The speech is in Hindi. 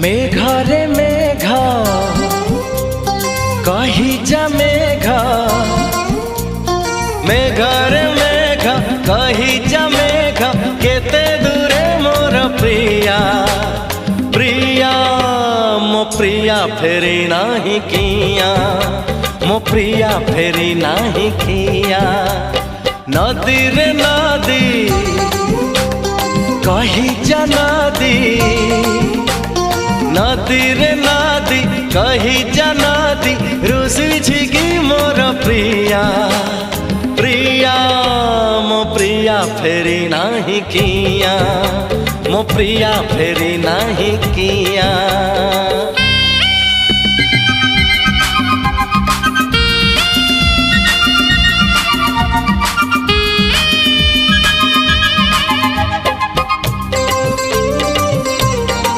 मेघरे मेघ कही जा मेघ, मेघरे मेघ कही जा मेघ, केते दूरे मोर प्रिया प्रिया मो प्रिया फेरी नाही किया, मो प्रिया फेरी नाही किया। नदी रे नदी कही जा नदी, नदी रे नदी कही जा नदी, रुसी की मोर प्रिया प्रिया मो प्रिया फेरी नाही किया, मो प्रिया फेरी नाही किया।